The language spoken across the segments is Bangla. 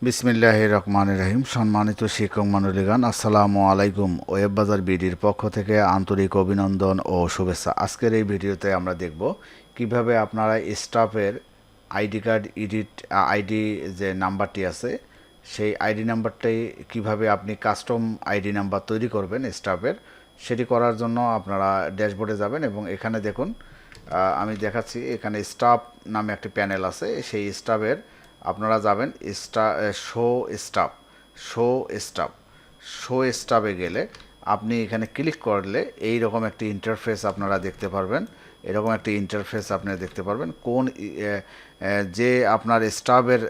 বিসমিল্লাহির রহমানির রহিম। সম্মানিত শিক্ষক মণ্ডলীগণ, আসসালামু আলাইকুম। ওয়েব বাজার বিডির পক্ষ থেকে আন্তরিক অভিনন্দন ও শুভেচ্ছা। আজকের এই ভিডিওতে আমরা দেখব কিভাবে আপনারা স্টাফের আইডি কার্ড আইডি যে নাম্বারটি আছে সেই আইডি নাম্বারটাই কিভাবে আপনি কাস্টম আইডি নাম্বার তৈরি করবেন স্টাফের, সেটি করার জন্য আপনারা ড্যাশবোর্ডে যাবেন এবং এখানে দেখুন আমি দেখাচ্ছি। এখানে স্টাফ নামে একটি প্যানেল আছে, সেই স্টাফের আপনারা যাবেন শো স্টাফে গেলে আপনি এখানে ক্লিক করলে এই রকম একটি ইন্টারফেস আপনারা দেখতে পারবেন। এরকম একটি ইন্টারফেস আপনারা দেখতে পারবেন। যে আপনার স্টাফের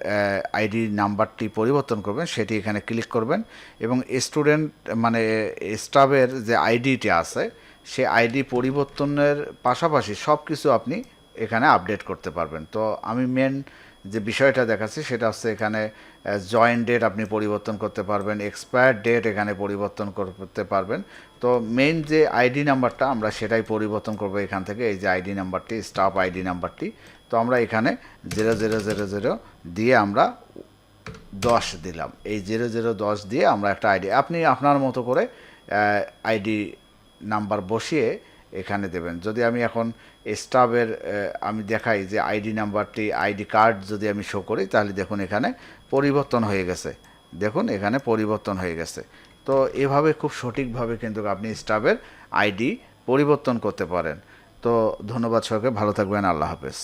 আইডি নাম্বারটি পরিবর্তন করবেন সেটি এখানে ক্লিক করবেন এবং স্টুডেন্ট মানে স্টাফের যে আইডিটি আছে সেই আইডি পরিবর্তনের পাশাপাশি সব কিছু আপনি এখানে আপডেট করতে পারবেন। তো আমি মেন যে বিষয়টা দেখাচ্ছি সেটা হচ্ছে এখানে জয়েন ডেট আপনি পরিবর্তন করতে পারবেন, এক্সপায়ার ডেট এখানে পরিবর্তন করতে পারবেন। তো মেইন যে আইডি নাম্বারটা আমরা সেটাই পরিবর্তন করব এখান থেকে। এই যে আইডি নাম্বারটি, স্টাফ আইডি নাম্বারটি, তো আমরা এখানে 0000 দিয়ে আমরা 10 দিলাম। এই 0010 দিয়ে আমরা একটা আইডি, আপনি আপনার মতো করে আইডি নাম্বার বসিয়ে এখানে দেবেন। যদি আমি এখন স্টাফের আমি দেখাই যে আইডি নাম্বারটি, আইডি কার্ড যদি আমি শো করি তাহলে দেখুন এখানে পরিবর্তন হয়ে গেছে। দেখুন এখানে পরিবর্তন হয়ে গেছে। তো এভাবে খুব সঠিকভাবে কিন্তু আপনি স্টাফের আইডি পরিবর্তন করতে পারেন। তো ধন্যবাদ সবাইকে, ভালো থাকবেন, আল্লাহ হাফেজ।